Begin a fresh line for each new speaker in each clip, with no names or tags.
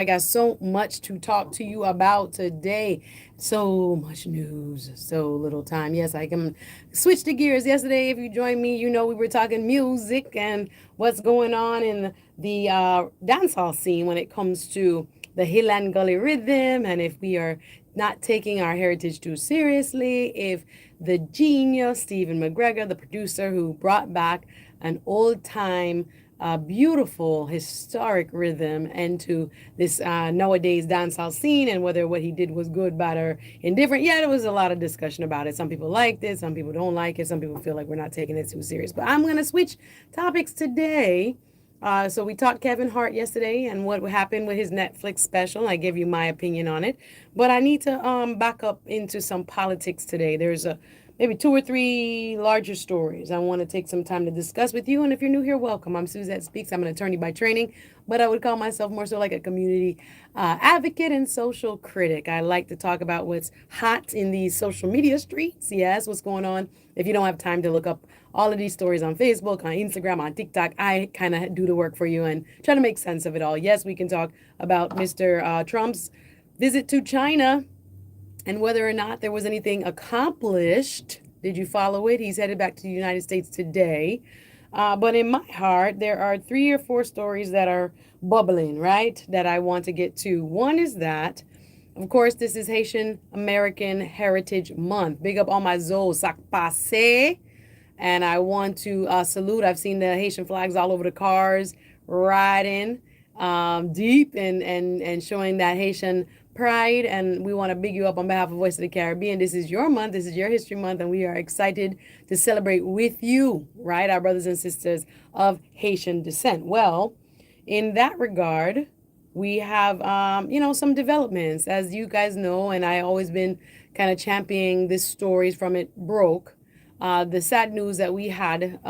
I got so much to talk to you about today. So much news, so little time. Yes, I can switch the gears. Yesterday, if you joined me, you know we were talking music and what's going on in the dancehall scene when it comes to the Hill and Gully rhythm, and if we are not taking our heritage too seriously, if the genius Stephen McGregor, the producer who brought back an old time beautiful historic rhythm into this nowadays dancehall scene, and whether what he did was good, bad, or indifferent. Yeah, there was a lot of discussion about it. Some people liked it, some people don't like it, some people feel like we're not taking it too serious. But I'm going to switch topics today. So we talked Kevin Hart yesterday and what happened with his Netflix special. I gave you my opinion on it, but I need to back up into some politics today. There's a maybe two or three larger stories I want to take some time to discuss with you. And if you're new here, welcome. I'm Suzette Speaks. I'm an attorney by training, but I would call myself more so like a community advocate and social critic. I like to talk about what's hot in these social media streets. Yes, what's going on. If you don't have time to look up all of these stories on Facebook, on Instagram, on TikTok, I kind of do the work for you and try to make sense of it all. Yes, we can talk about Mr. Trump's visit to China and whether or not there was anything accomplished. Did you follow it? He's headed back to the United States today. But in my heart, there are three or four stories that are bubbling, right? That I want to get to. One is that, of course, this is Haitian American Heritage Month. Big up all my Zo Sac Passe. And I want to salute. I've seen the Haitian flags all over the cars, riding deep and showing that Haitian pride. And we want to big you up on behalf of Voice of the Caribbean. This is your month. This is your History Month. And we are excited to celebrate with you, right? Our brothers and sisters of Haitian descent. Well, in that regard, we have, some developments. As you guys know, and I always been kind of championing this stories from it broke. The sad news that we had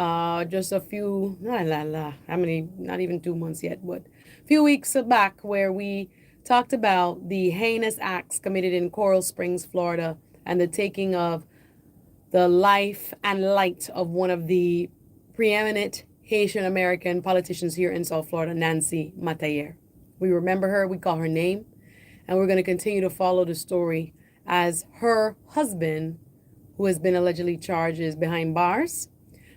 just a few, how many, not even 2 months yet, but a few weeks back, where we talked about the heinous acts committed in Coral Springs, Florida, and the taking of the life and light of one of the preeminent Haitian American politicians here in South Florida, Nancy Metayer. We remember her, we call her name, and we're going to continue to follow the story as her husband, who has been allegedly charged, is behind bars.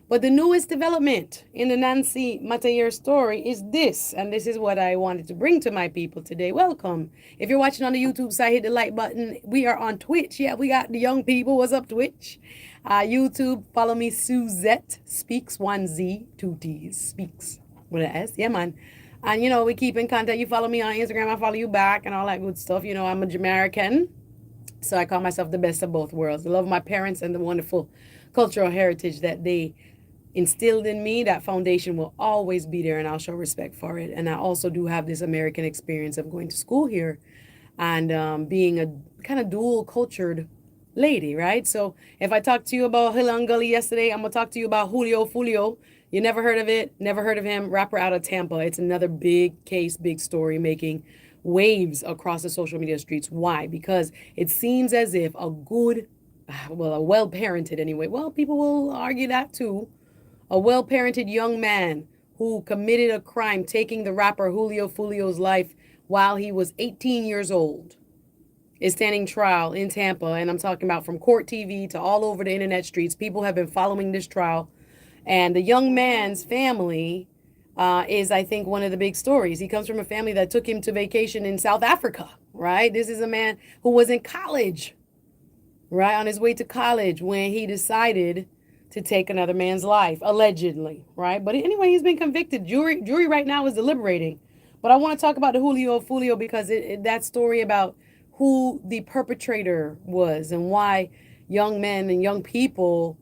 But the newest development in the Nancy Metayer story is this, and this is what I wanted to bring to my people today. Welcome. If you're watching on the YouTube side, hit the like button. We are on Twitch. Yeah, we got the young people. What's up, Twitch? YouTube, follow me, Suzette Speaks, 1Z, 2Ts, Speaks with an S. Yeah, man. And, we keep in contact. You follow me on Instagram, I follow you back and all that good stuff. I'm a Jamaican. So I call myself the best of both worlds. I love my parents and the wonderful cultural heritage that they instilled in me. That foundation will always be there, and I'll show respect for it. And I also do have this American experience of going to school here and being a kind of dual cultured lady, right? So if I talked to you about Hilang Gully yesterday, I'm going to talk to you about Julio Fulio. You never heard of it, never heard of him, rapper out of Tampa. It's another big case, big story making waves across the social media streets. Why? Because it seems as if a well-parented anyway, well, people will argue that too, a well-parented young man who committed a crime, taking the rapper Julio Fulio's life while he was 18 years old, is standing trial in Tampa. And I'm talking about from court TV to all over the internet streets. People have been following this trial. And the young man's family is, I think, one of the big stories. He comes from a family that took him to vacation in South Africa, right? This is a man who was in college, right? On his way to college when he decided to take another man's life, allegedly, right? But anyway, he's been convicted. Jury right now is deliberating. But I want to talk about the Julio Fulio because that story about who the perpetrator was and why young men and young people,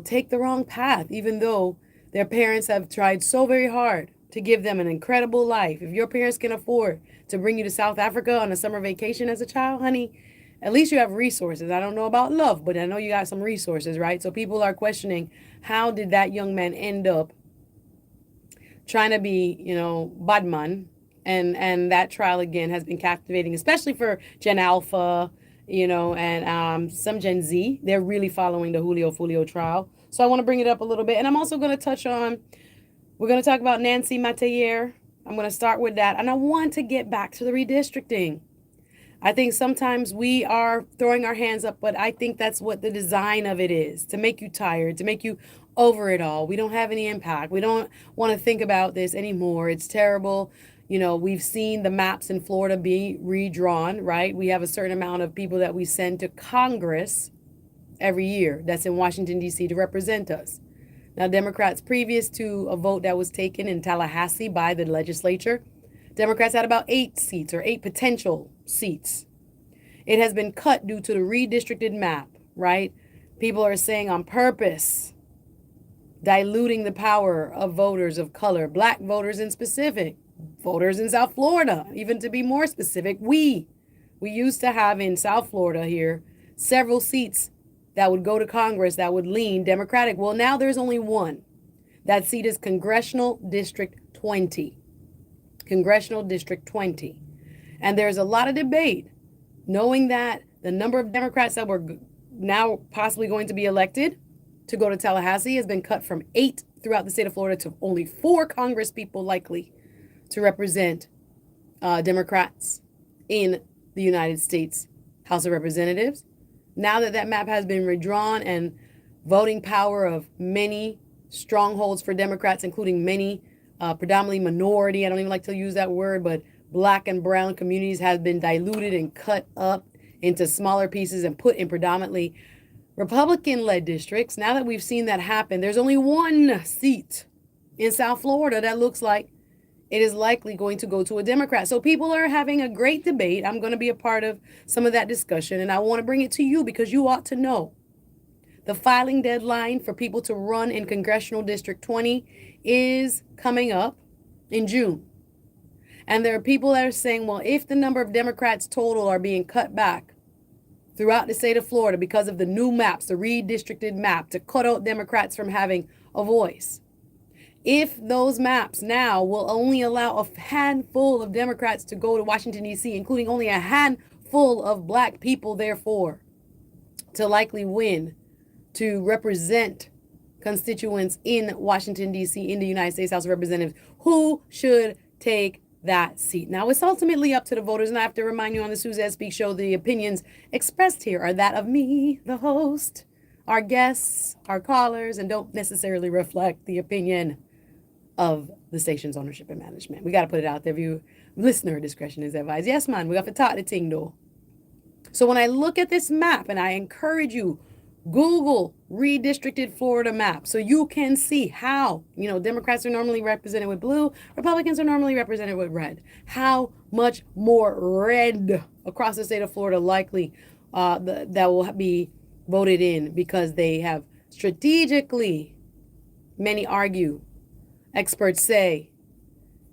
take the wrong path, even though their parents have tried so very hard to give them an incredible life. If your parents can afford to bring you to South Africa on a summer vacation as a child, honey, at least you have resources. I don't know about love, but I know you got some resources, right? So people are questioning, how did that young man end up trying to be, bad man? And that trial, again, has been captivating, especially for Gen Alpha, and some Gen Z. They're really following the Julio Fulio trial. So I want to bring it up a little bit. And I'm also going to we're going to talk about Nancy Metayer I'm going to start with that. And I want to get back to the redistricting. I think sometimes we are throwing our hands up, but I think that's what the design of it is, to make you tired, to make you over it all. We don't have any impact. We don't want to think about this anymore. It's terrible. You know, we've seen the maps in Florida be redrawn, right? We have a certain amount of people that we send to Congress every year that's in Washington, D.C. to represent us. Now, Democrats, previous to a vote that was taken in Tallahassee by the legislature, Democrats had about 8 seats or 8 potential seats. It has been cut due to the redistricted map, right? People are saying on purpose, diluting the power of voters of color, black voters in specific, voters in South Florida, even to be more specific. We used to have in South Florida here several seats that would go to Congress that would lean Democratic. Well, now there's only one. That seat is Congressional District 20. Congressional District 20. And there's a lot of debate, knowing that the number of Democrats that were now possibly going to be elected to go to Tallahassee has been cut from 8 throughout the state of Florida to only 4 Congress people likely to represent Democrats in the United States House of Representatives. Now that that map has been redrawn and voting power of many strongholds for Democrats, including many predominantly minority, I don't even like to use that word, but black and brown communities have been diluted and cut up into smaller pieces and put in predominantly Republican-led districts. Now that we've seen that happen, there's only one seat in South Florida that looks like it is likely going to go to a Democrat. So people are having a great debate. I'm going to be a part of some of that discussion, and I want to bring it to you because you ought to know. The filing deadline for people to run in Congressional District 20 is coming up in June. And there are people that are saying, well, if the number of Democrats total are being cut back throughout the state of Florida because of the new maps, the redistricted map, to cut out Democrats from having a voice, if those maps now will only allow a handful of Democrats to go to Washington, D.C., including only a handful of black people, therefore, to likely win, to represent constituents in Washington, D.C., in the United States House of Representatives, who should take that seat? Now, it's ultimately up to the voters, and I have to remind you on the Suzette Speak Show, the opinions expressed here are that of me, the host, our guests, our callers, and don't necessarily reflect the opinion of the station's ownership and management. We got to put it out there. View listener discretion is advised. Yes, man, we got to talk the thing though. So when I look at this map, and I encourage you, Google redistricted Florida map so you can see how, Democrats are normally represented with blue, Republicans are normally represented with red. How much more red across the state of Florida likely that will be voted in because they have strategically, many argue, experts say,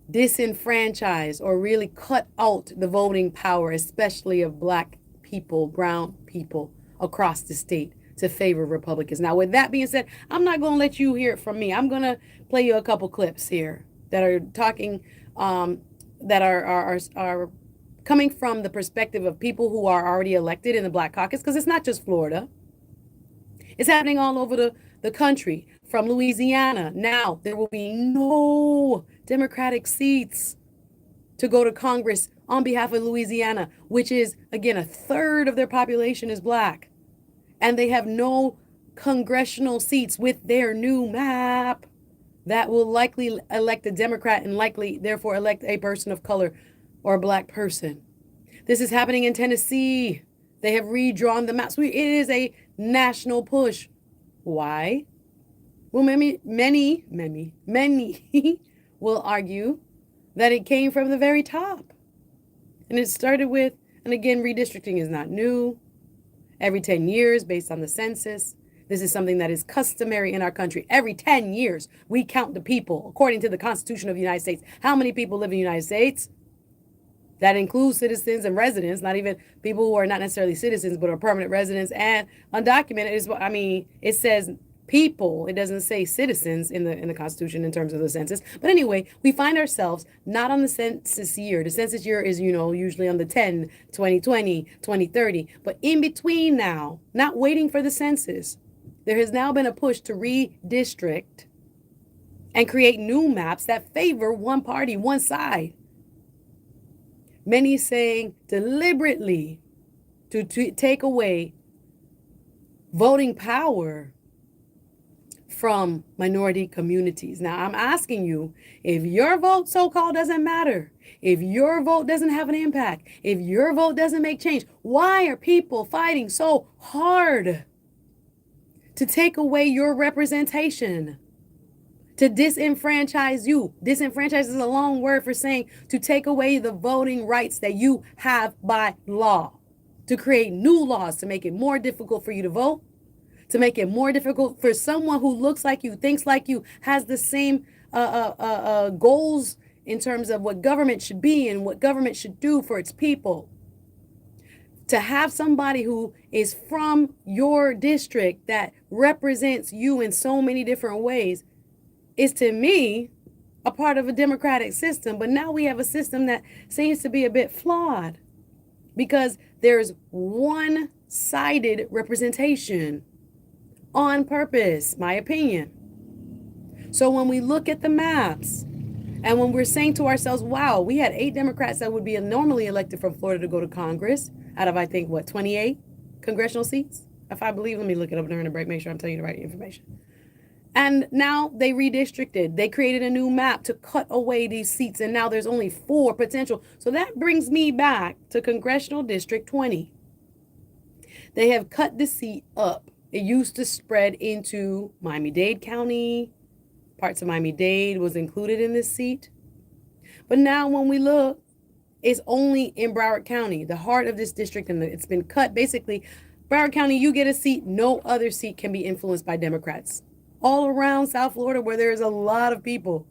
disenfranchise or really cut out the voting power, especially of black people, brown people across the state, to favor Republicans. Now, with that being said, I'm not going to let you hear it from me. I'm going to play you a couple clips here that are talking, that are coming from the perspective of people who are already elected in the Black Caucus, because it's not just Florida. It's happening all over the country. From Louisiana, now there will be no Democratic seats to go to Congress on behalf of Louisiana, which is, again, a third of their population is black. And they have no congressional seats with their new map that will likely elect a Democrat and likely, therefore, elect a person of color or a black person. This is happening in Tennessee. They have redrawn the maps. It is a national push. Why? Well, many will argue that it came from the very top. And it started with, and again, redistricting is not new. Every 10 years, based on the census, this is something that is customary in our country. Every 10 years, we count the people, according to the Constitution of the United States. How many people live in the United States? That includes citizens and residents, not even people who are not necessarily citizens, but are permanent residents and undocumented. It says people. It doesn't say citizens in the Constitution in terms of the census. But anyway, we find ourselves not on the census year. The census year is, usually on the 2020, 2030. But in between now, not waiting for the census, there has now been a push to redistrict and create new maps that favor one party, one side. Many saying deliberately to take away voting power from minority communities. Now, I'm asking you, if your vote so-called doesn't matter, if your vote doesn't have an impact, if your vote doesn't make change, why are people fighting so hard to take away your representation? To disenfranchise you. Disenfranchise is a long word for saying to take away the voting rights that you have by law. To create new laws to make it more difficult for you to vote, to make it more difficult for someone who looks like you, thinks like you, has the same goals in terms of what government should be and what government should do for its people. To have somebody who is from your district that represents you in so many different ways is, to me, a part of a democratic system. But now we have a system that seems to be a bit flawed because there's one-sided representation on purpose, my opinion. So when we look at the maps and when we're saying to ourselves, wow, we had 8 Democrats that would be normally elected from Florida to go to Congress out of, I think, 28 congressional seats? If I believe, let me look it up during the break, make sure I'm telling you the right information. And now they redistricted. They created a new map to cut away these seats. And now there's only 4 potential. So that brings me back to Congressional District 20. They have cut the seat up. It used to spread into Miami-Dade County. Parts of Miami-Dade was included in this seat. But now when we look, it's only in Broward County, the heart of this district. And it's been cut. Basically, Broward County, you get a seat. No other seat can be influenced by Democrats. All around South Florida, where there's a lot of people,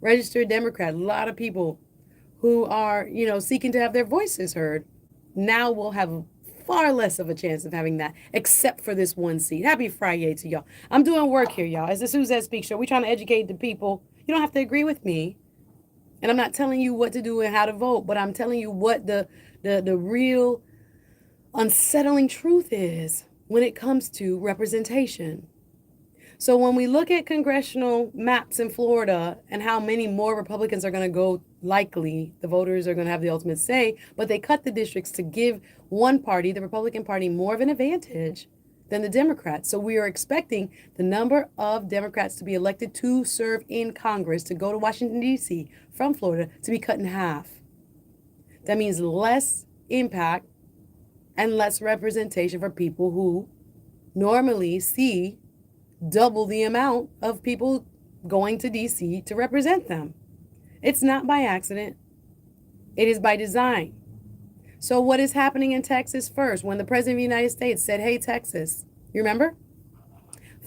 registered Democrat, a lot of people who are, seeking to have their voices heard, now we'll have far less of a chance of having that, except for this one seat. Happy Friday to y'all. I'm doing work here, y'all. As the Suzette Speaks Show, we're trying to educate the people. You don't have to agree with me. And I'm not telling you what to do and how to vote, but I'm telling you what the real unsettling truth is when it comes to representation. So when we look at congressional maps in Florida and how many more Republicans are going to go, likely the voters are going to have the ultimate say, but they cut the districts to give one party, the Republican Party, more of an advantage than the Democrats. So we are expecting the number of Democrats to be elected to serve in Congress, to go to Washington, D.C. from Florida, to be cut in half. That means less impact and less representation for people who normally see double the amount of people going to DC to represent them. It's not by accident. It is by design. So what is happening in Texas first? When the President of the United States said, hey, Texas, you remember?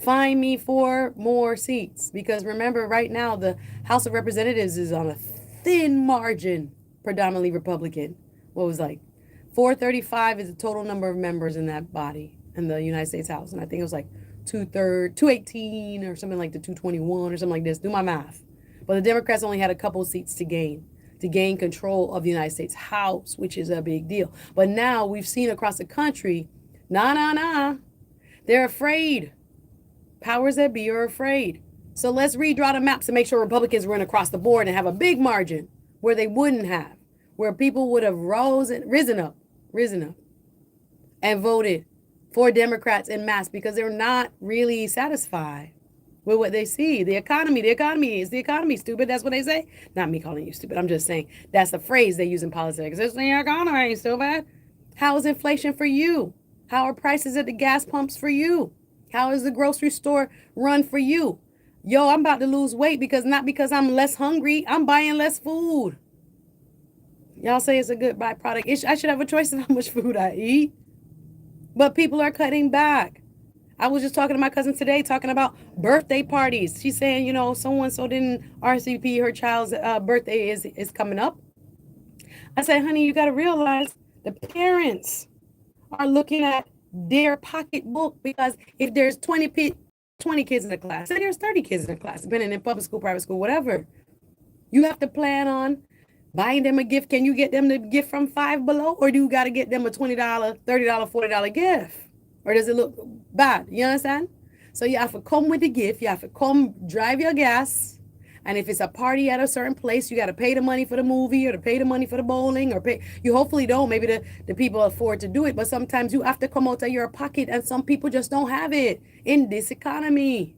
Find me 4 more seats. Because remember, right now, the House of Representatives is on a thin margin, predominantly Republican. What was 435 is the total number of members in that body in the United States House. And I think it was 218 or something like the 221 or something like this. Do my math. But the Democrats only had a couple of seats to gain control of the United States House, which is a big deal. But now we've seen across the country, they're afraid. Powers that be are afraid. So let's redraw the maps to make sure Republicans run across the board and have a big margin where they wouldn't have, where people would have risen up and voted for Democrats en masse because they're not really satisfied with what they see. The economy, is the economy stupid? That's what they say. Not me calling you stupid. I'm just saying that's the phrase they use in politics. It's the economy ain't stupid. How is inflation for you? How are prices at the gas pumps for you? How is the grocery store run for you? Yo, I'm about to lose weight not because I'm less hungry. I'm buying less food. Y'all say it's a good byproduct. I should have a choice in how much food I eat. But people are cutting back. I was just talking to my cousin today, talking about birthday parties. She's saying, so-and-so didn't RSVP her child's birthday is coming up. I said, honey, you got to realize the parents are looking at their pocketbook, because if there's 20 kids in the class, say there's 30 kids in the class, depending in public school, private school, whatever, you have to plan on buying them a gift. Can you get them the gift from Five Below, or do you got to get them a $20, $30, $40 gift? Or does it look bad? You understand? So you have to come with the gift. You have to come drive your gas. And if it's a party at a certain place, you got to pay the money for the movie or to pay the money for the bowling or pay. You hopefully don't. Maybe the people afford to do it. But sometimes you have to come out of your pocket, and some people just don't have it in this economy.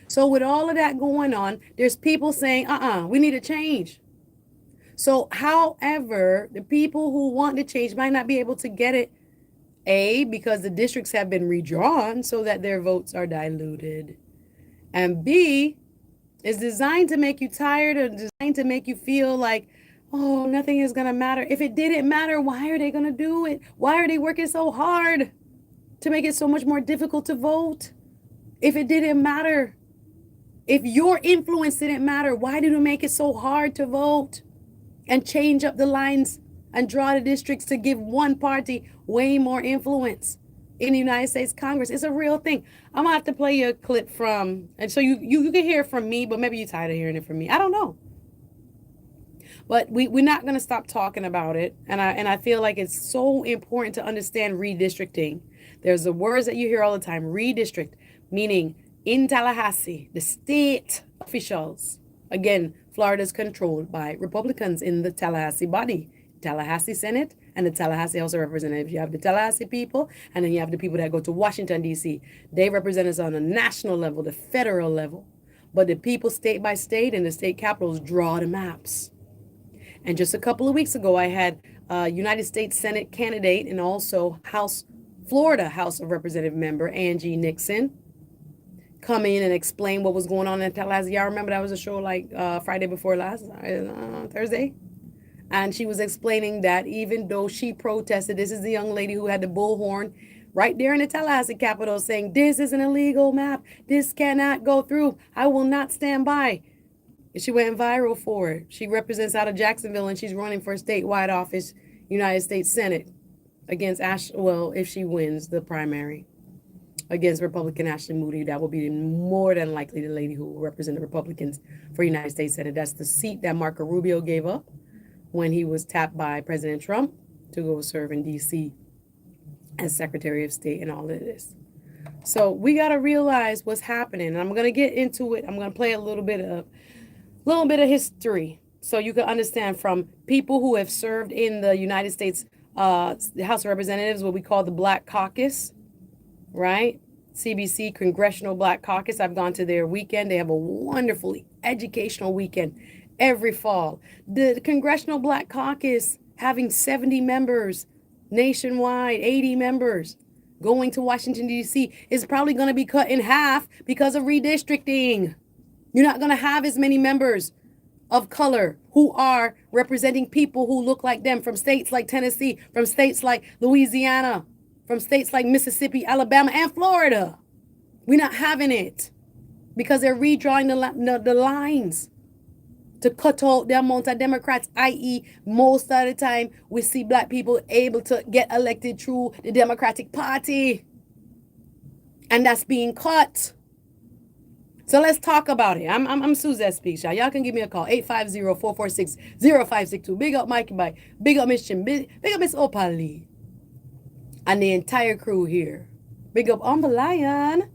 So with all of that going on, there's people saying, we need a change. So, however, the people who want to change might not be able to get it, A, because the districts have been redrawn so that their votes are diluted. And B, is designed to make you tired or designed to make you feel like, oh, nothing is going to matter. If it didn't matter, why are they going to do it? Why are they working so hard to make it so much more difficult to vote? If it didn't matter, if your influence didn't matter, why did it make it so hard to vote and change up the lines and draw the districts to give one party way more influence in the United States Congress? It's a real thing. I'm gonna have to play you a clip from, and so you can hear it from me, but maybe you're tired of hearing it from me. I don't know. But we're not gonna stop talking about it, and I feel like it's so important to understand redistricting. There's the words that you hear all the time: redistrict, meaning in Tallahassee, the state officials. Again, Florida is controlled by Republicans in the Tallahassee body, Tallahassee Senate and the Tallahassee House of Representatives. You have the Tallahassee people, and then you have the people that go to Washington, D.C. They represent us on a national level, the federal level. But the people state by state and the state capitals draw the maps. And just a couple of weeks ago, I had a United States Senate candidate and also Florida House of Representative member, Angie Nixon, come in and explain what was going on in Tallahassee. Y'all remember that was a show like Friday before last, Thursday? And she was explaining that even though she protested, this is the young lady who had the bullhorn right there in the Tallahassee Capitol saying, this is an illegal map. This cannot go through. I will not stand by. And she went viral for it. She represents out of Jacksonville, and she's running for a statewide office, United States Senate, against if she wins the primary against Republican Ashley Moody. That will be more than likely the lady who will represent the Republicans for United States Senate. That's the seat that Marco Rubio gave up when he was tapped by President Trump to go serve in D.C. as Secretary of State and all of this. So we got to realize what's happening. And I'm going to get into it. I'm going to play a little bit of history so you can understand from people who have served in the United States House of Representatives, what we call the Black Caucus. Right? CBC, Congressional Black Caucus. I've gone to their weekend. They have a wonderfully educational weekend every fall. The Congressional Black Caucus having 70 members nationwide, 80 members going to Washington, D.C. is probably going to be cut in half because of redistricting. You're not going to have as many members of color who are representing people who look like them from states like Tennessee, from states like Louisiana, from states like Mississippi, Alabama, and Florida. We're not having it because they're redrawing the lines to cut out the amount of Democrats, i.e. most of the time we see black people able to get elected through the Democratic Party. And that's being cut. So let's talk about it. I'm Suzette Speaks, y'all. Y'all can give me a call, 850-446-0562. Big up Mikey Bike. Big up Miss Jim. Big up Miss Opali. And the entire crew here. Big up Umber Lion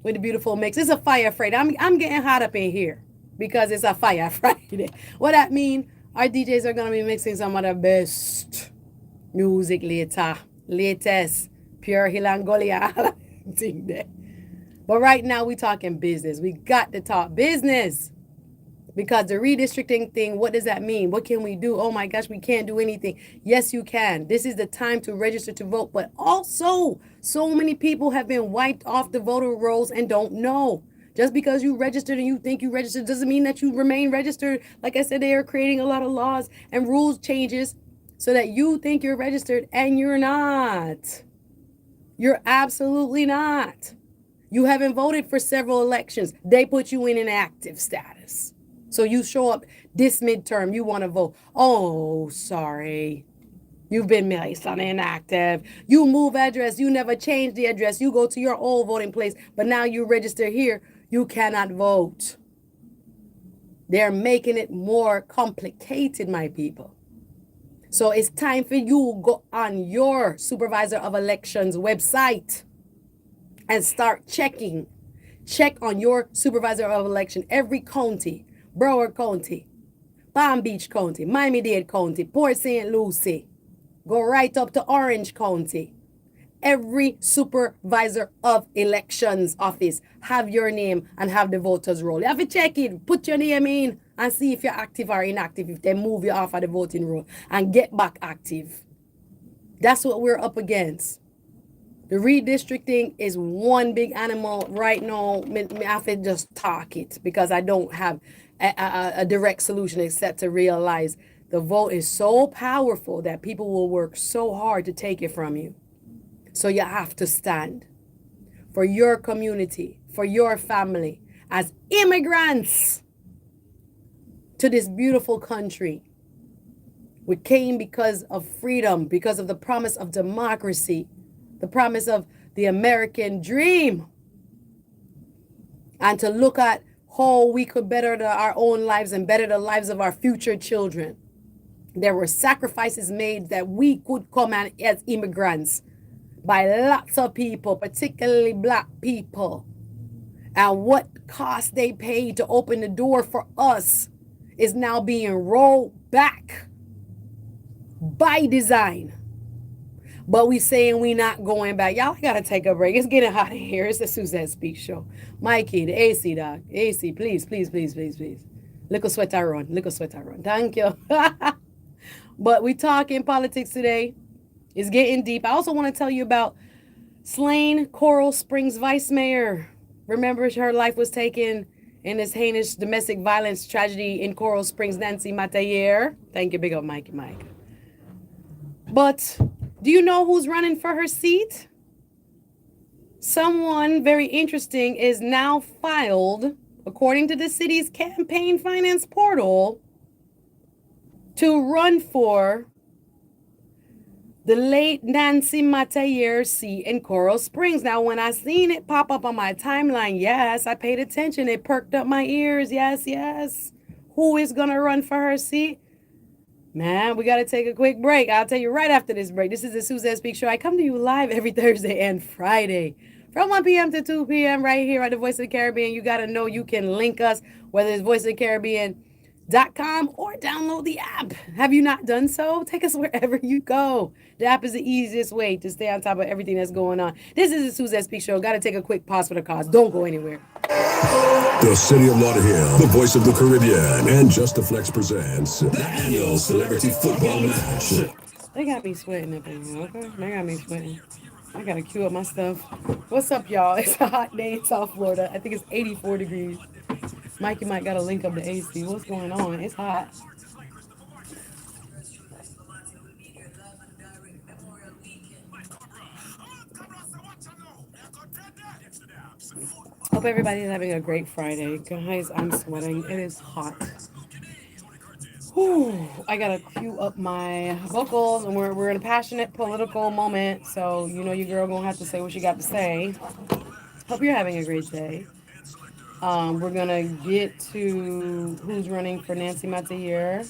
with the beautiful mix. It's a fire Friday. I'm getting hot up in here because it's a fire Friday. What that mean? Our DJs are going to be mixing some of the best music latest, pure Hilangolia. But right now we talking business. We got to talk business. Because the redistricting thing, what does that mean? What can we do? Oh my gosh, we can't do anything. Yes, you can. This is the time to register to vote. But also, so many people have been wiped off the voter rolls and don't know. Just because you registered and you think you registered doesn't mean that you remain registered. Like I said, they are creating a lot of laws and rules changes so that you think you're registered and you're not. You're absolutely not. You haven't voted for several elections. They put you in inactive status. So you show up this midterm, you want to vote. Oh, sorry. You've been placed on inactive. You move address. You never change the address. You go to your old voting place, but now you register here. You cannot vote. They're making it more complicated, my people. So it's time for you to go on your Supervisor of Elections website and start checking. Check on your Supervisor of Election, every county. Broward County, Palm Beach County, Miami-Dade County, Port St. Lucie, go right up to Orange County. Every supervisor of elections office have your name and have the voters roll. You have to check it, put your name in and see if you're active or inactive, if they move you off of the voting roll and get back active. That's what we're up against. The redistricting is one big animal right now. I have to just talk it because I don't have a direct solution except to realize the vote is so powerful that people will work so hard to take it from you. So you have to stand for your community, for your family, as immigrants to this beautiful country. We came because of freedom, because of the promise of democracy, the promise of the American dream, and to look at how we could better our own lives and better the lives of our future children. There were sacrifices made that we could come as immigrants by lots of people, particularly black people. And what cost they paid to open the door for us is now being rolled back by design. But we saying we not going back. Y'all gotta take a break. It's getting hot in here. It's the Suzette Speak Show. Mikey, the AC dog. AC, please, please, please, please, please. Little sweater run. Little sweater run. Thank you. But we talking politics today. It's getting deep. I also want to tell you about slain Coral Springs Vice Mayor. Remember, her life was taken in this heinous domestic violence tragedy in Coral Springs, Nancy Metayer. Thank you, big up Mikey Mike. But do you know who's running for her seat? Someone very interesting is now filed, according to the city's campaign finance portal, to run for the late Nancy Metayer seat in Coral Springs. Now, when I seen it pop up on my timeline, yes, I paid attention. It perked up my ears. Yes, yes. Who is going to run for her seat? Man, we got to take a quick break. I'll tell you right after this break. This is the Suzette Speak Show. I come to you live every Thursday and Friday from 1 p.m. to 2 p.m. right here at the Voice of the Caribbean. You got to know you can link us, whether it's Voice of the Caribbean.com or download the app. Have you not done so? Take us wherever you go. The app is the easiest way to stay on top of everything that's going on. This is the Suzette Speak Show. Got to take a quick pause for the cause. Don't go anywhere.
The City of Lauderhill, the Voice of the Caribbean, and Just the Flex presents the annual Celebrity Football Match.
They got me sweating up in here, okay? They got me sweating. I got to queue up my stuff. What's up, y'all? It's a hot day in South Florida. I think it's 84 degrees. Mikey might got to link up the AC. What's going on? It's hot. Hope everybody's having a great Friday. Guys, I'm sweating. It is hot. Whew. I gotta cue up my vocals, and we're in a passionate political moment, so you know your girl gonna have to say what she got to say. Hope you're having a great day. We're gonna get to who's running for Nancy Metayer.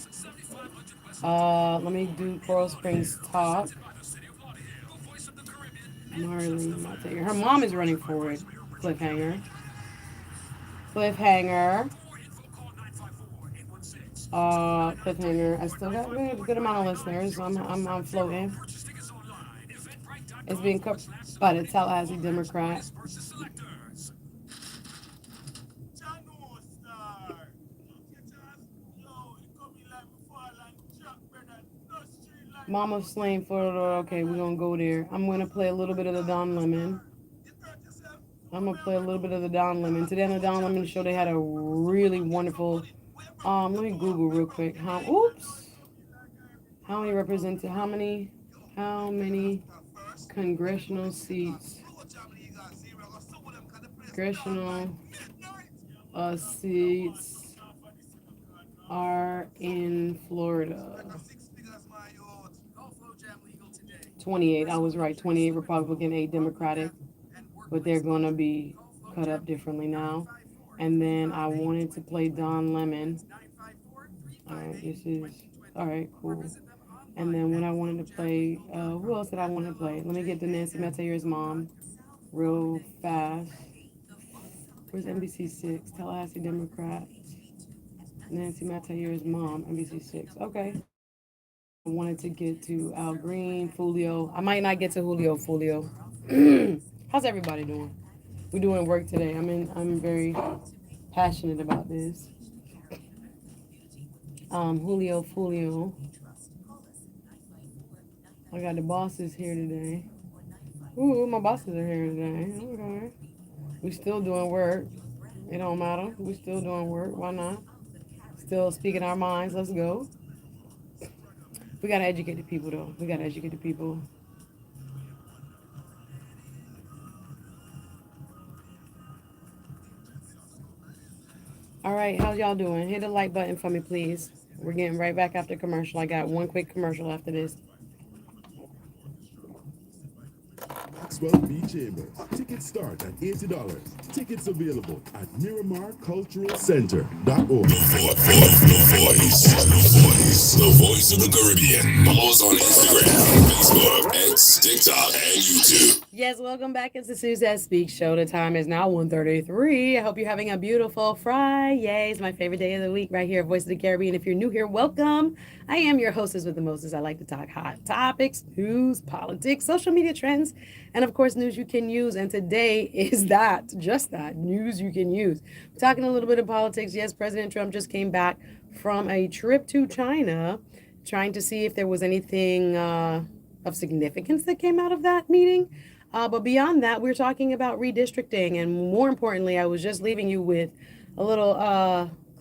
Let me do Coral Springs talk. Marlene Metayer. Her mom is running for it. Cliffhanger. Cliffhanger. I still got a good amount of listeners. I'm floating. It's being covered by the Tallahassee Democrat. Mama slain for okay, we're gonna go there. I'm gonna play a little bit of the Don Lemon. Today on the Don Lemon show they had a really wonderful let me Google real quick. How many congressional seats are in Florida? 28. I was right. 28 Republican, 8 Democratic. But they're going to be cut up differently now. And then I wanted to play Don Lemon. All right, cool. And then when I wanted to play, who else did I want to play? Let me get to Nancy Metayer's mom real fast. Where's NBC 6? Tallahassee Democrat. Nancy Matayer's mom, NBC6. Okay. I wanted to get to Al Green, Julio. I might not get to Julio. How's everybody doing? We're doing work today. I'm very passionate about this. Julio. I got the bosses here today. Ooh, my bosses are here today. Okay. We still doing work. It don't matter. We still doing work. Why not? Still speaking our minds. Let's go. We gotta educate the people though. We gotta educate the people. All right, how's y'all doing? Hit the like button for me, please. We're getting right back after commercial. I got one quick commercial after this.
Maxwell Beach Chambers. Tickets start at $80. Tickets available at MiramarCulturalCenter.org. The voice of the Caribbean. Follow us on Instagram, Facebook, X, TikTok, and YouTube.
Yes, welcome back. It's the Suzette Speak Show. The time is now 1:33. I hope you're having a beautiful Friday. It's my favorite day of the week right here at Voice of the Caribbean. If you're new here, welcome. I am your hostess with the mostest. I like to talk hot topics, news, politics, social media trends, and of course, news you can use. And today is that, just that, news you can use. We're talking a little bit of politics. Yes, President Trump just came back from a trip to China, trying to see if there was anything of significance that came out of that meeting. But beyond that, we're talking about redistricting. And more importantly, I was just leaving you with a little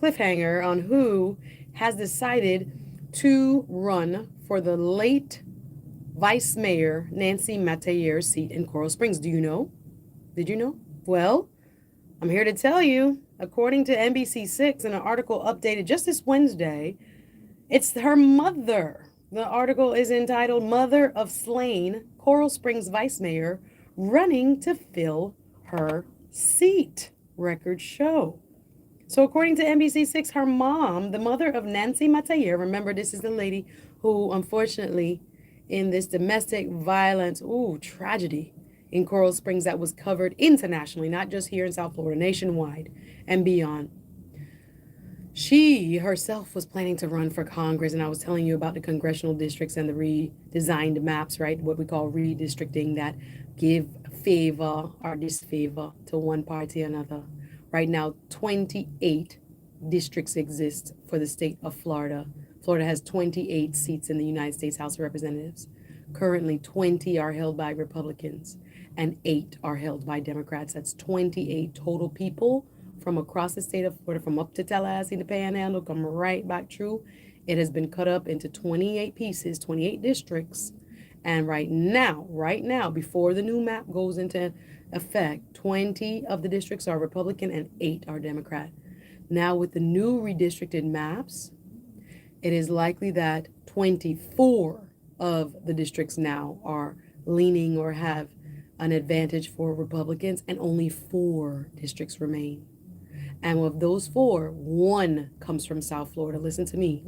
cliffhanger on who has decided to run for the late Vice Mayor Nancy Metayer's seat in Coral Springs. Do you know? Did you know? Well, I'm here to tell you, according to NBC6 in an article updated just this Wednesday, it's her mother. The article is entitled Mother of Slain Coral Springs Vice Mayor Running to Fill Her Seat. Records show. So according to NBC6, her mom, the mother of Nancy Metayer, remember this is the lady who unfortunately in this domestic violence, tragedy in Coral Springs that was covered internationally, not just here in South Florida, nationwide and beyond. She herself was planning to run for Congress, and I was telling you about the congressional districts and the redesigned maps, right? What we call redistricting that give favor or disfavor to one party or another. Right now, 28 districts exist for the state of Florida. Florida has 28 seats in the United States House of Representatives. Currently, 20 are held by Republicans and 8 are held by Democrats. That's 28 total people from across the state of Florida, from up to Tallahassee, the Panhandle, come right back through. It has been cut up into 28 pieces, 28 districts. And right now, before the new map goes into effect, 20 of the districts are Republican and 8 are Democrat. Now, with the new redistricted maps, it is likely that 24 of the districts now are leaning or have an advantage for Republicans, and only 4 districts remain. And of those 4, 1 comes from South Florida. Listen to me.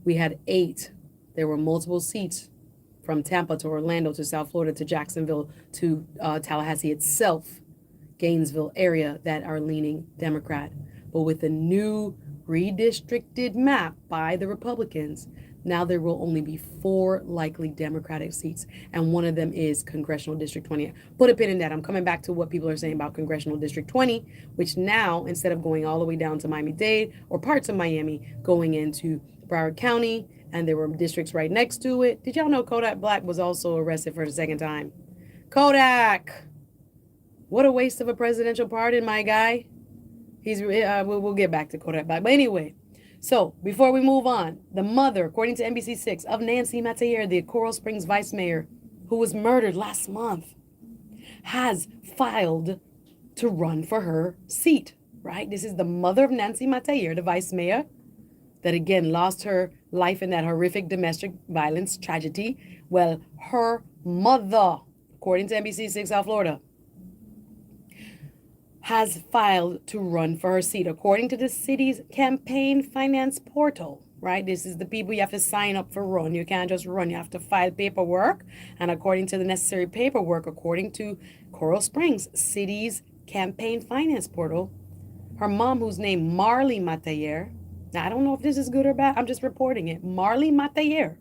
We had 8. There were multiple seats from Tampa to Orlando to South Florida to Jacksonville to Tallahassee itself, Gainesville area, that are leaning Democrat. But with the new redistricted map by the Republicans, now there will only be 4 likely Democratic seats, and one of them is Congressional District 20. Put a pin in that. I'm coming back to what people are saying about Congressional District 20, which now, instead of going all the way down to Miami-Dade or parts of Miami, going into Broward County, and there were districts right next to it. Did y'all know Kodak Black was also arrested for the second time? Kodak! What a waste of a presidential pardon, my guy. We'll get back to Kodak Black. But anyway, so before we move on, the mother, according to NBC6, of Nancy Metayer, the Coral Springs vice mayor, who was murdered last month, has filed to run for her seat, right? This is the mother of Nancy Metayer, the vice mayor, that again lost her life in that horrific domestic violence tragedy. Well, her mother, according to NBC6 South Florida, has filed to run for her seat. According to the city's campaign finance portal, right? This is the people you have to sign up for run. You can't just run. You have to file paperwork. And according to the necessary paperwork, according to Coral Springs City's campaign finance portal, Her mom, who's named Marley Metayer. Now, I don't know if this is good or bad. I'm just reporting it. Marley Metayer,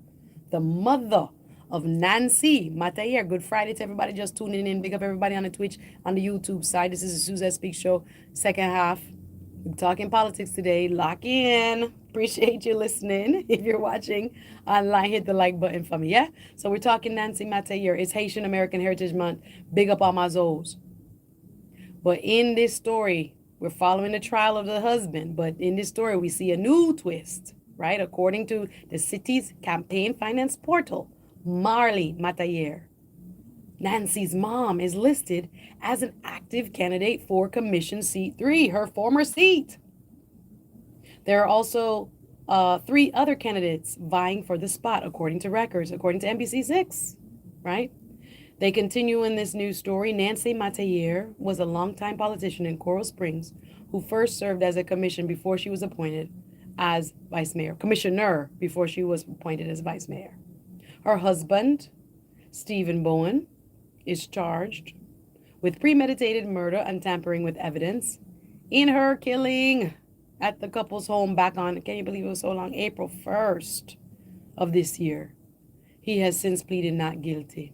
the mother of Nancy Metayer. Good Friday to everybody just tuning in. Big up everybody on the Twitch, on the YouTube side. This is the Suzette Speak Show, second half. We're talking politics today. Lock in. Appreciate you listening. If you're watching online, hit the like button for me, yeah? So we're talking Nancy Metayer. It's Haitian American Heritage Month. Big up all my Zoes. But in this story, we're following the trial of the husband. But in this story, we see a new twist, right? According to the city's campaign finance portal, Marley Metayer, Nancy's mom, is listed as an active candidate for Commission Seat 3, her former seat. There are also 3 other candidates vying for the spot, according to records, according to NBC6, right? They continue in this news story. Nancy Metayer was a longtime politician in Coral Springs who first served as a commissioner before she was appointed as vice mayor. Her husband, Stephen Bowen, is charged with premeditated murder and tampering with evidence in her killing at the couple's home back on, can you believe it was so long, April 1st of this year. He has since pleaded not guilty.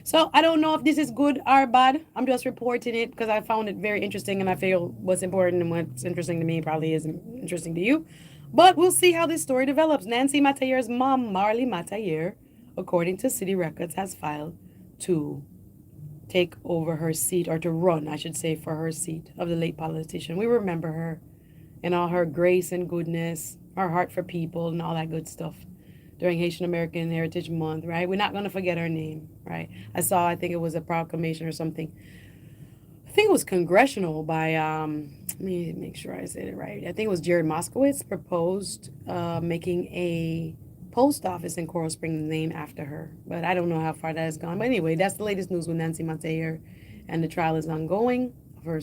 So I don't know if this is good or bad. I'm just reporting it because I found it very interesting, and I feel what's important and what's interesting to me probably isn't interesting to you. But we'll see how this story develops. Nancy Metayer's mom, Marley Metayer, according to city records, has filed to take over her seat, or to run, I should say, for her seat of the late politician. We remember her and all her grace and goodness, her heart for people and all that good stuff during Haitian American Heritage Month, right? We're not going to forget her name, right? I think it was a proclamation or something. I think it was congressional by, let me make sure I said it right. I think it was Jared Moskowitz proposed making a post office in Coral Springs named after her. But I don't know how far that has gone. But anyway, that's the latest news with Nancy Metayer, and the trial is ongoing of her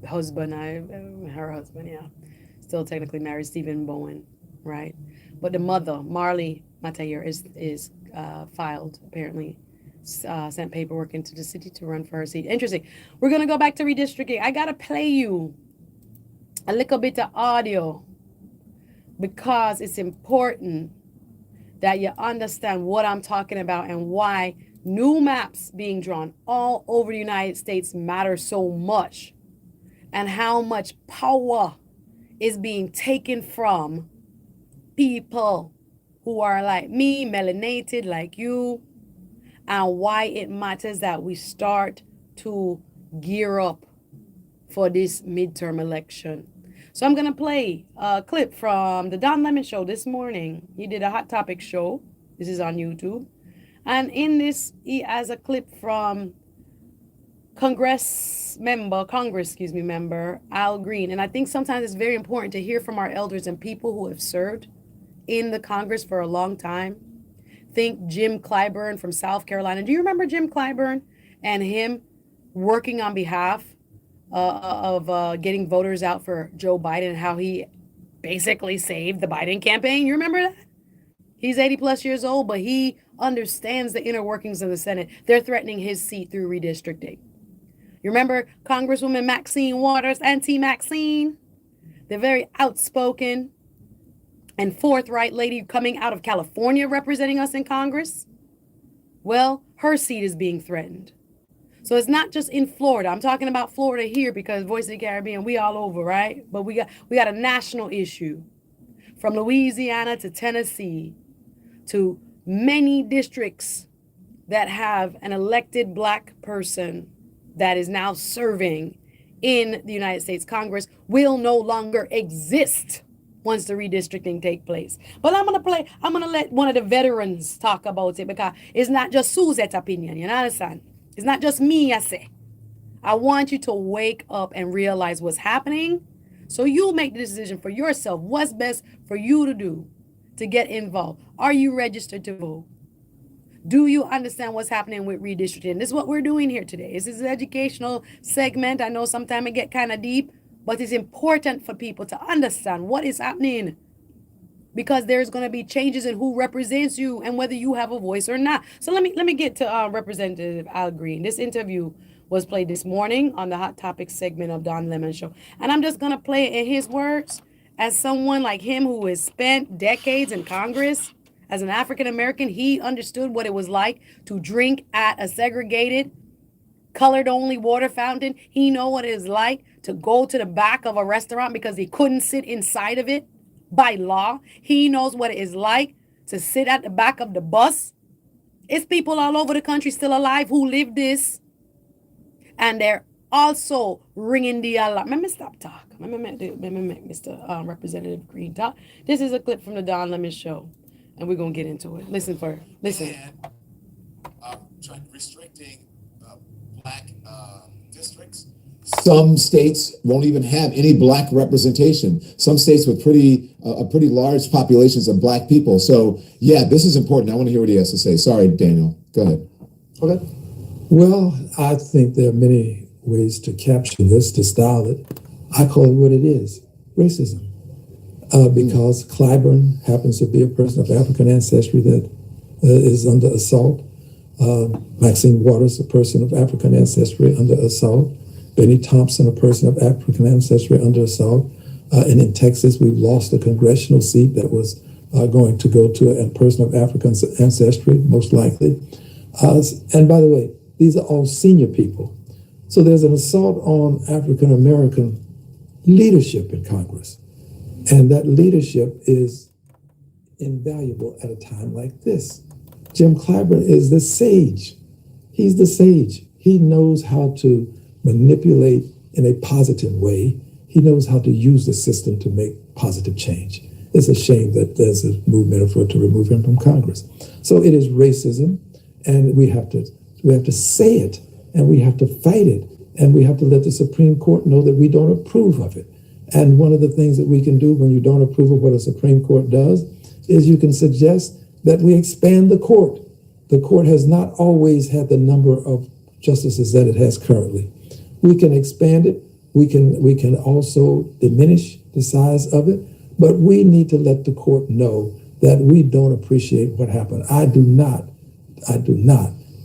husband, her husband, yeah. Still technically married, Stephen Bowen, right? But the mother, Marley Metayer, is filed, apparently, sent paperwork into the city to run for her seat. Interesting. We're going to go back to redistricting. I got to play you a little bit of audio because it's important that you understand what I'm talking about and why new maps being drawn all over the United States matter so much, and how much power is being taken from people who are like me, melanated like you, and why it matters that we start to gear up for this midterm election. So I'm going to play a clip from the Don Lemon Show this morning. He did a Hot Topic show. This is on YouTube. And in this, he has a clip from Congress member Al Green. And I think sometimes it's very important to hear from our elders and people who have served in the Congress for a long time. Think Jim Clyburn from South Carolina. Do you remember Jim Clyburn and him working on behalf of getting voters out for Joe Biden, and how he basically saved the Biden campaign? You remember that? He's 80 plus years old, but he understands the inner workings of the Senate. They're threatening his seat through redistricting. You remember Congresswoman Maxine Waters, Auntie Maxine? The very outspoken and forthright lady coming out of California representing us in Congress. Well, her seat is being threatened. So it's not just in Florida. I'm talking about Florida here because Voice of the Caribbean, we all over, right? But we got a national issue from Louisiana to Tennessee to many districts that have an elected Black person that is now serving in the United States Congress will no longer exist once the redistricting take place. But I'm going to let one of the veterans talk about it, because it's not just Suzette's opinion, you understand? It's not just me, I say. I want you to wake up and realize what's happening so you'll make the decision for yourself. What's best for you to do to get involved? Are you registered to vote? Do you understand what's happening with redistricting? This is what we're doing here today. This is an educational segment. I know sometimes it get kind of deep, but it's important for people to understand what is happening, because there's going to be changes in who represents you and whether you have a voice or not. So let me get to Representative Al Green. This interview was played this morning on the Hot Topics segment of Don Lemon Show. And I'm just going to play it in his words as someone like him who has spent decades in Congress. As an African American, he understood what it was like to drink at a segregated, colored only water fountain. He know what it is like to go to the back of a restaurant because he couldn't sit inside of it by law. He knows what it is like to sit at the back of the bus. It's people all over the country still alive who live this, and they're also ringing the alarm. Let me stop talk. Let me make Mr. Representative Green talk. This is a clip from the Don Lemon Show, and we're gonna get into it. Listen first. Listen.
Restricting black districts. Some states won't even have any black representation. Some states with pretty large populations of black people. So yeah, this is important. I want to hear what he has to say. Sorry, Daniel. Go ahead.
Okay. Well, I think there are many ways to capture this, to style it. I call it what it is: racism. Because Clyburn happens to be a person of African ancestry that is under assault. Maxine Waters, a person of African ancestry, under assault. Benny Thompson, a person of African ancestry, under assault. And in Texas, we lost a congressional seat that was going to go to a person of African ancestry, most likely. And by the way, these are all senior people. So there's an assault on African American leadership in Congress. And that leadership is invaluable at a time like this. Jim Clyburn is the sage. He's the sage. He knows how to manipulate in a positive way. He knows how to use the system to make positive change. It's a shame that there's a movement afoot to remove him from Congress. So it is racism, and we have to say it, and we have to fight it, and we have to let the Supreme Court know that we don't approve of it. And one of the things that we can do when you don't approve of what a Supreme Court does is you can suggest that we expand the court. The court has not always had the number of justices that it has currently. We can expand it. We can also diminish the size of it, but we need to let the court know that we don't appreciate what happened. I do not.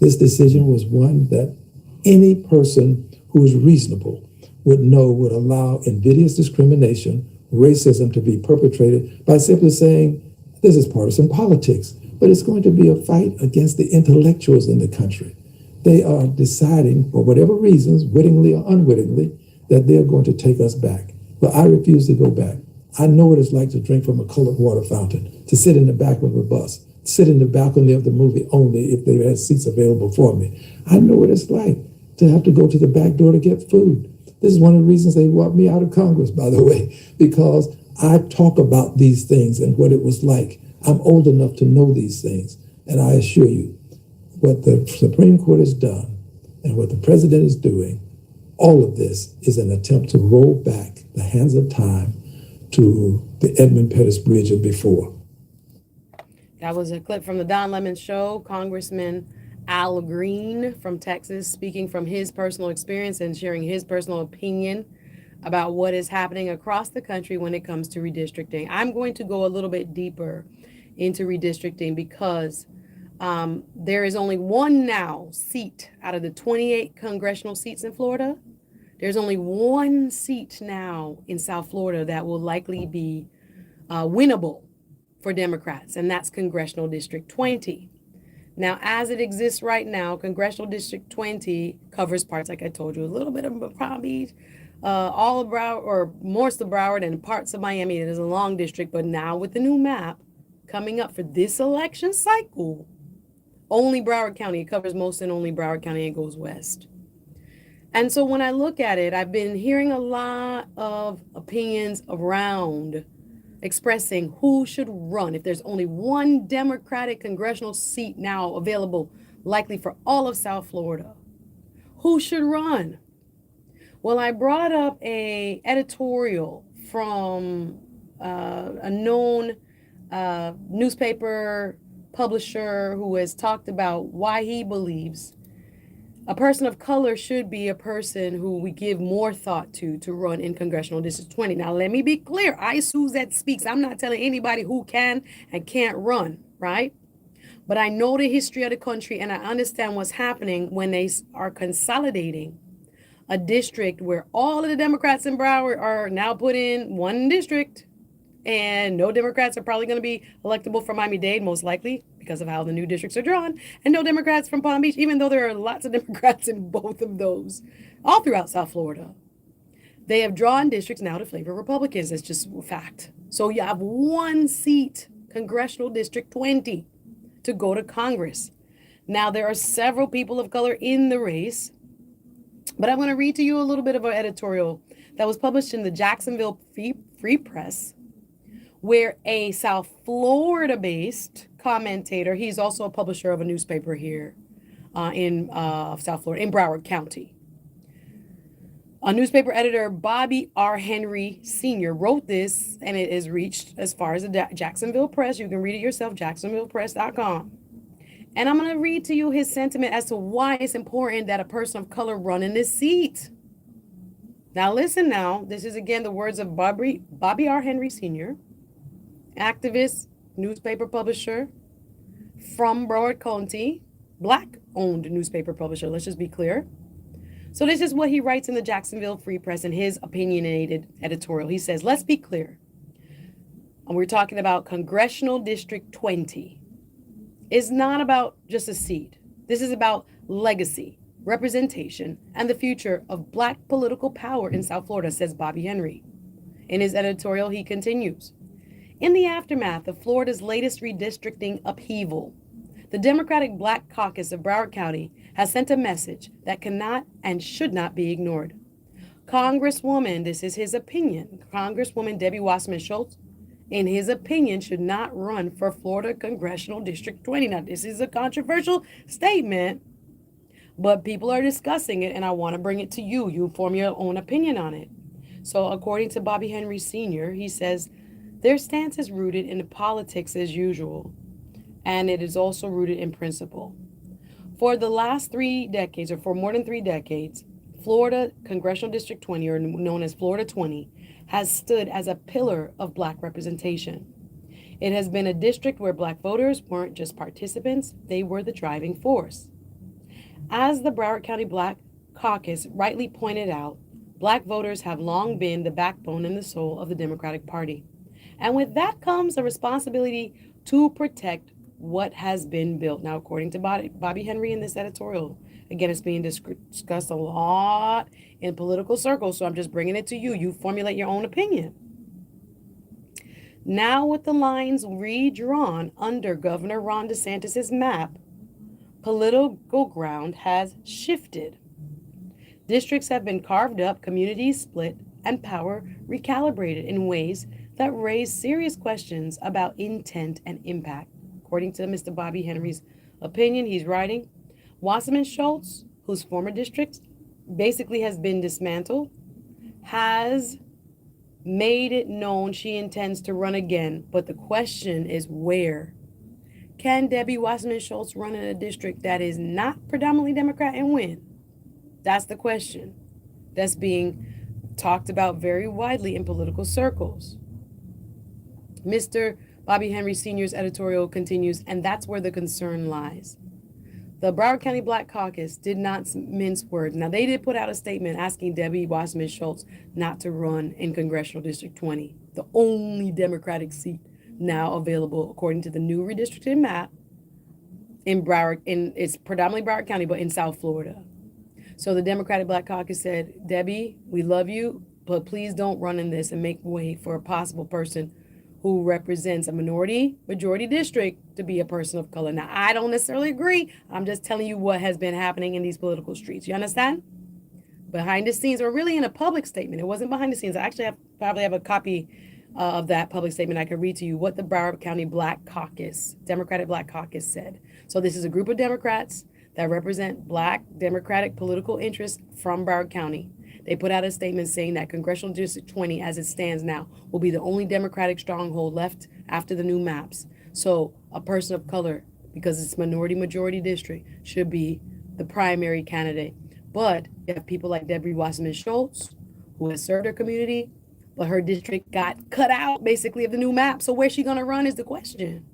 This decision was one that any person who is reasonable would know would allow invidious discrimination, racism to be perpetrated by simply saying, this is partisan politics, but it's going to be a fight against the intellectuals in the country. They are deciding, for whatever reasons, wittingly or unwittingly, that they're going to take us back. But I refuse to go back. I know what it's like to drink from a colored water fountain, to sit in the back of a bus, sit in the balcony of the movie only if they had seats available for me. I know what it's like to have to go to the back door to get food. This is one of the reasons they want me out of Congress, by the way, because I talk about these things and what it was like. I'm old enough to know these things. And I assure you, what the Supreme Court has done and what the president is doing, all of this is an attempt to roll back the hands of time to the Edmund Pettus Bridge of before.
That was a clip from the Don Lemon Show. Congressman Al Green from Texas speaking from his personal experience and sharing his personal opinion about what is happening across the country when it comes to redistricting. I'm going to go a little bit deeper into redistricting because there is only one now seat out of the 28 congressional seats in Florida. There's only one seat now in South Florida that will likely be winnable for Democrats, and that's Congressional District 20. Now, as it exists right now, Congressional District 20 covers parts, like I told you, a little bit of Palm Beach, all of Broward, or most of Broward, and parts of Miami. It is a long district, but now with the new map coming up for this election cycle, only Broward County, it covers most in only Broward County, and goes west. And so when I look at it, I've been hearing a lot of opinions around expressing who should run. If there's only one Democratic congressional seat now available, likely for all of South Florida, who should run? Well, I brought up a editorial from a known newspaper publisher who has talked about why he believes a person of color should be a person who we give more thought to run in Congressional District 20. Now, let me be clear. I, Suzette Speaks. I'm not telling anybody who can and can't run, right? But I know the history of the country and I understand what's happening when they are consolidating a district where all of the Democrats in Broward are now put in one district, and no Democrats are probably going to be electable from Miami-Dade, most likely, because of how the new districts are drawn, and no Democrats from Palm Beach, even though there are lots of Democrats in both of those, all throughout South Florida. They have drawn districts now to favor Republicans. That's just a fact. So you have one seat, Congressional District 20, to go to Congress. Now, there are several people of color in the race, but I'm going to read to you a little bit of an editorial that was published in the Jacksonville Free Press, where a South Florida-based commentator, he's also a publisher of a newspaper here in South Florida, in Broward County. A newspaper editor, Bobby R. Henry Sr., wrote this, and it has reached as far as the Jacksonville Press. You can read it yourself, jacksonvillepress.com. And I'm going to read to you his sentiment as to why it's important that a person of color run in this seat. Now, listen now. This is, again, the words of Bobby R. Henry Sr., activist, newspaper publisher from Broward County, Black-owned newspaper publisher. Let's just be clear. So this is what he writes in the Jacksonville Free Press in his opinionated editorial. He says, let's be clear. And we're talking about Congressional District 20. It's not about just a seat. This is about legacy, representation, and the future of Black political power in South Florida, says Bobby Henry. In his editorial, he continues, in the aftermath of Florida's latest redistricting upheaval, the Democratic Black Caucus of Broward County has sent a message that cannot and should not be ignored. Congresswoman, this is his opinion, Congresswoman Debbie Wasserman Schultz, in his opinion, should not run for Florida Congressional District 20. Now, this is a controversial statement, but people are discussing it, and I want to bring it to you. You form your own opinion on it. So according to Bobby Henry Sr., he says, their stance is rooted in politics as usual, and it is also rooted in principle. For the last 3 decades, or for more than 3 decades, Florida Congressional District 20, or known as Florida 20, has stood as a pillar of Black representation. It has been a district where Black voters weren't just participants, they were the driving force. As the Broward County Black Caucus rightly pointed out, Black voters have long been the backbone and the soul of the Democratic Party. And with that comes a responsibility to protect what has been built. Now, according to Bobby Henry in this editorial, again, it's being discussed a lot in political circles, so I'm just bringing it to you. You formulate your own opinion. Now, with the lines redrawn under Governor Ron DeSantis' map, political ground has shifted. Districts have been carved up, communities split, and power recalibrated in ways that raise serious questions about intent and impact. According to Mr. Bobby Henry's opinion, he's writing, Wasserman Schultz, whose former district basically has been dismantled, has made it known she intends to run again. But the question is where? Can Debbie Wasserman Schultz run in a district that is not predominantly Democrat and win? That's the question that's being talked about very widely in political circles. Mr. Bobby Henry Sr.'s editorial continues, and that's where the concern lies. The Broward County Black Caucus did not mince words. Now, they did put out a statement asking Debbie Wasserman Schultz not to run in Congressional District 20, the only Democratic seat now available according to the new redistricting map in Broward, it's predominantly Broward County, but in South Florida. So the Democratic Black Caucus said, Debbie, we love you, but please don't run in this and make way for a possible person who represents a majority district to be a person of color. Now, I don't necessarily agree. I'm just telling you what has been happening in these political streets. You understand? Behind the scenes, or really in a public statement. It wasn't behind the scenes. I actually probably have a copy of that public statement. I can read to you what the Broward County Black Caucus, Democratic Black Caucus said. So this is a group of Democrats that represent Black Democratic political interests from Broward County. They put out a statement saying that Congressional District 20, as it stands now, will be the only Democratic stronghold left after the new maps. So a person of color, because it's majority district, should be the primary candidate. But you have people like Debbie Wasserman Schultz, who has served her community, but her district got cut out basically of the new map. So where's she going to run is the question.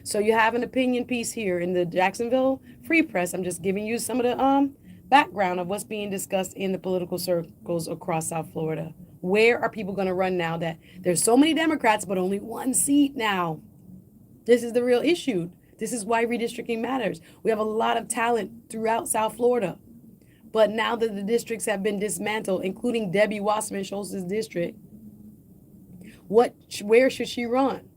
So you have an opinion piece here in the Jacksonville Free Press. I'm just giving you some of the background of what's being discussed in the political circles across South Florida. Where are people going to run now that there's so many Democrats, but only one seat now? This is the real issue. This is why redistricting matters. We have a lot of talent throughout South Florida. But now that the districts have been dismantled, including Debbie Wasserman Schultz's district, where should she run?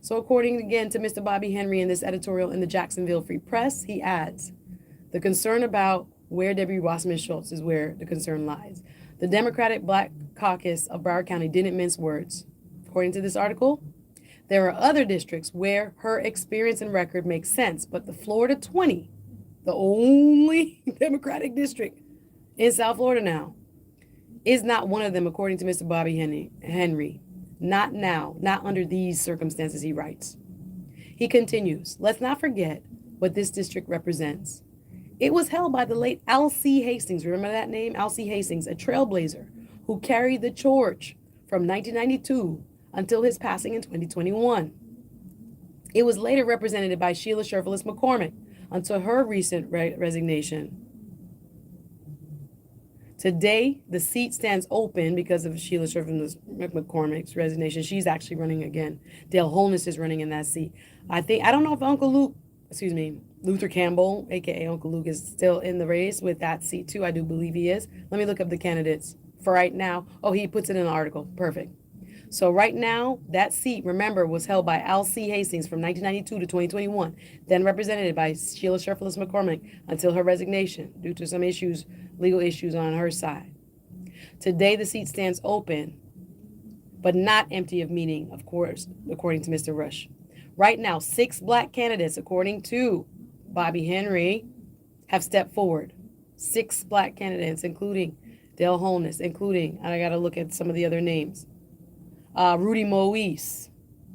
So according again to Mr. Bobby Henry in this editorial in the Jacksonville Free Press, he adds, the concern about where Debbie Wasserman Schultz is where the concern lies. The Democratic Black Caucus of Broward County didn't mince words. According to this article, there are other districts where her experience and record makes sense, but the Florida 20, the only Democratic district in South Florida now, is not one of them, according to Mr. Bobby Henry. Not now, not under these circumstances, he writes. He continues, let's not forget what this district represents. It was held by the late L.C. Hastings, remember that name? L.C. Hastings, a trailblazer who carried the torch from 1992 until his passing in 2021. It was later represented by Sheila Sherfilis McCormick until her recent resignation. Today, the seat stands open because of Sheila Sherfilis McCormick's resignation. She's actually running again. Dale Holness is running in that seat. I don't know if Luther Campbell, aka Uncle Luke, is still in the race with that seat too. I do believe he is. Let me look up the candidates for right now. Oh, he puts it in an article. Perfect. So right now, that seat, remember, was held by L.C. Hastings from 1992 to 2021, then represented by Sheila Sherfilis McCormick until her resignation due to some issues, legal issues on her side. Today, the seat stands open, but not empty of meaning, of course, according to Mr. Rush. Right now, 6 Black candidates, according to Bobby Henry, have stepped forward. 6 Black candidates, including Dale Holness, including, I got to look at some of the other names. Rudy Moise.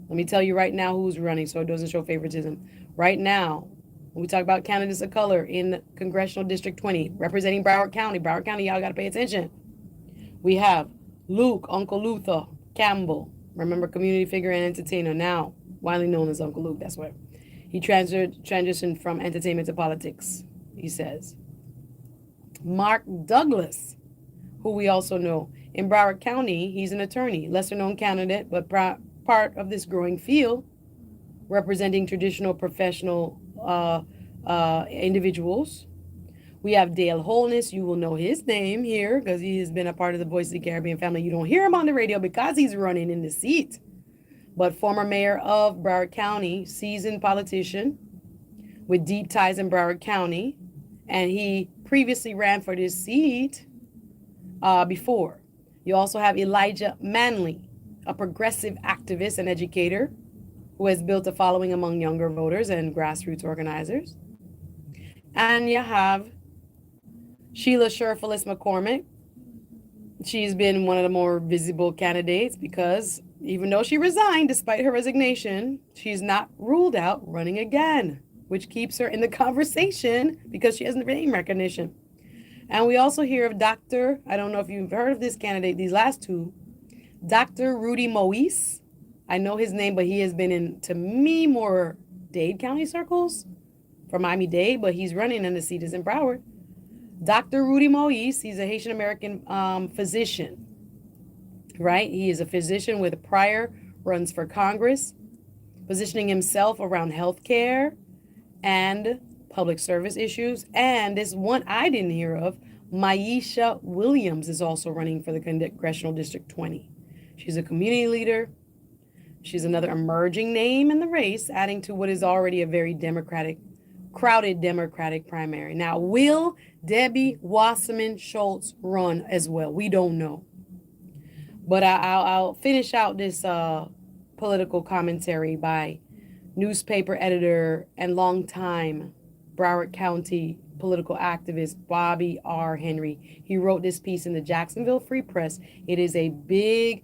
Let me tell you right now who's running so it doesn't show favoritism. Right now, when we talk about candidates of color in Congressional District 20, representing Broward County, y'all got to pay attention. We have Luke, Uncle Luther Campbell, remember community figure and entertainer, now widely known as Uncle Luke, that's what. He transitioned from entertainment to politics, he says. Mark Douglas, who we also know. In Broward County, he's an attorney, lesser known candidate, but part of this growing field, representing traditional professional individuals. We have Dale Holness. You will know his name here because he has been a part of the Voice of the Caribbean family. You don't hear him on the radio because he's running in the seat. But former mayor of Broward County, seasoned politician with deep ties in Broward County, and he previously ran for this seat before. You also have Elijah Manley, a progressive activist and educator who has built a following among younger voters and grassroots organizers. And you have Sheila Sherfilis McCormick. She's been one of the more visible candidates because even though she resigned despite her resignation, she's not ruled out running again, which keeps her in the conversation because she has name recognition. And we also hear of Dr. I don't know if you've heard of this candidate, these last two, Dr. Rudy Moise. I know his name, but he has been in, to me, more Dade County circles for Miami-Dade, but he's running and the seat is in Broward. Dr. Rudy Moise, he's a Haitian American physician, right? He is a physician with prior runs for Congress, positioning himself around healthcare and public service issues. And this one I didn't hear of, Maisha Williams, is also running for the Congressional District 20. She's a community leader. She's another emerging name in the race, adding to what is already a very crowded Democratic primary. Now, will Debbie Wasserman Schultz run as well? We don't know. But I'll finish out this political commentary by newspaper editor and longtime Broward County political activist Bobby R. Henry. He wrote this piece in the Jacksonville Free Press. It is a big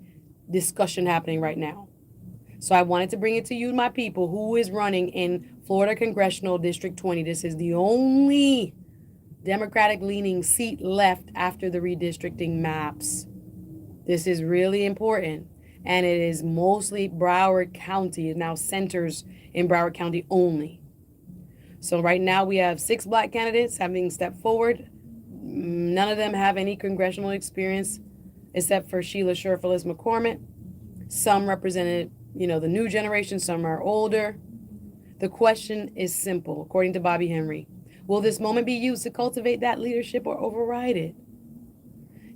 discussion happening right now. So I wanted to bring it to you, my people, who is running in Florida Congressional District 20. This is the only Democratic-leaning seat left after the redistricting maps. This is really important. and it is mostly Broward County. It now centers in Broward County only. So right now we have 6 black candidates having stepped forward. None of them have any congressional experience except for Sheila Sherfilis McCormick. Some represented, the new generation, some are older. The question is simple, according to Bobby Henry. Will this moment be used to cultivate that leadership or override it?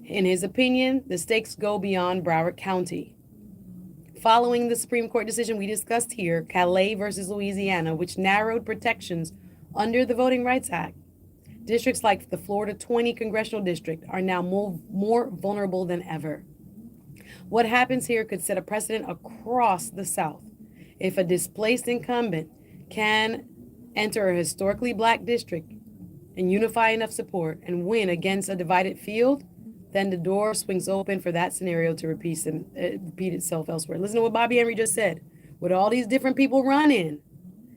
In his opinion, the stakes go beyond Broward County. Following the Supreme Court decision we discussed here, Calais versus Louisiana, which narrowed protections under the Voting Rights Act, districts like the Florida 20 congressional district are now more vulnerable than ever. What happens here could set a precedent across the South. If a displaced incumbent can enter a historically black district and unify enough support and win against a divided field, then the door swings open for that scenario to repeat itself elsewhere. Listen to what Bobby Henry just said. With all these different people running,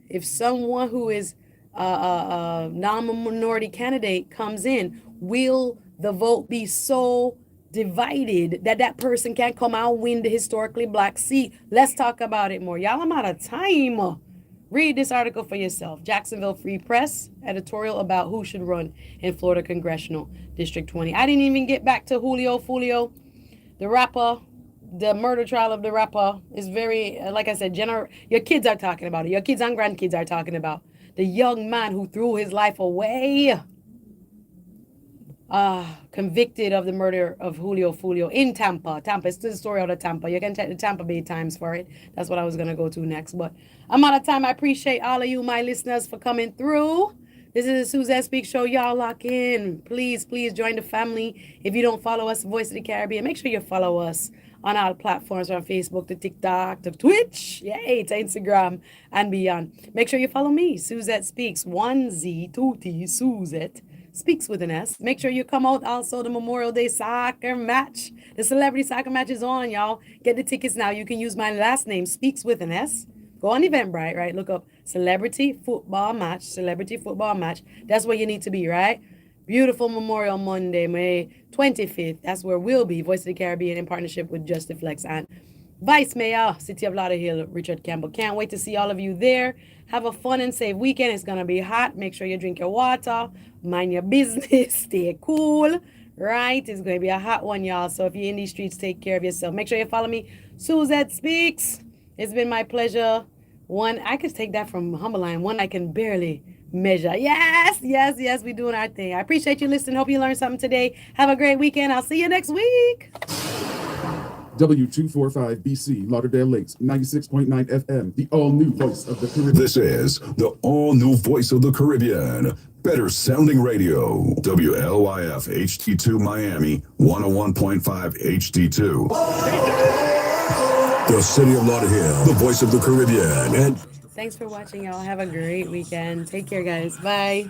if someone who is a non-minority candidate comes in, will the vote be so divided that person can't come out and win the historically black seat? Let's talk about it more. Y'all, I'm out of time. Read this article for yourself. Jacksonville Free Press editorial about who should run in Florida Congressional District 20. I didn't even get back to Julio Fulio, the rapper. The murder trial of the rapper is very, like I said, your kids are talking about it. Your kids and grandkids are talking about the young man who threw his life away, convicted of the murder of Julio Fulio in Tampa. It's the story out of Tampa. You can check the Tampa Bay Times for it. That's what I was going to go to next. But I'm out of time. I appreciate all of you, my listeners, for coming through. This is the Suzette Speaks Show. Y'all lock in. Please join the family. If you don't follow us, Voice of the Caribbean, make sure you follow us on our platforms, on Facebook, to TikTok, to Twitch, yay, to Instagram, and beyond. Make sure you follow me, Suzette Speaks, 1Z, 2T, Suzette Speaks with an S. Make sure you come out also the Memorial Day soccer match. The celebrity soccer match is on, y'all. Get the tickets now. You can use my last name, Speaks with an S. Go on Eventbrite, right? Look up Celebrity Football Match. That's where you need to be, right? Beautiful Memorial Monday, May 25th. That's where we'll be. Voice of the Caribbean in partnership with Justiflex and Vice Mayor, City of Lauderhill, Richard Campbell. Can't wait to see all of you there. Have a fun and safe weekend. It's going to be hot. Make sure you drink your water. Mind your business. Stay cool. Right? It's going to be a hot one, y'all. So if you're in these streets, take care of yourself. Make sure you follow me, Suzette Speaks. It's been my pleasure. One, I could take that from Humble Line. One I can barely measure. Yes, we're doing our thing. I appreciate you listening. Hope you learned something today. Have a great weekend. I'll see you next week.
W245BC, Lauderdale Lakes, 96.9 FM, the all-new voice of the Caribbean.
This is the all-new voice of the Caribbean. Better sounding radio. WLYF HD2 Miami, 101.5 HD2. The City of Lauderhill, the voice of the Caribbean. And
thanks for watching, y'all. Have a great weekend. Take care, guys. Bye.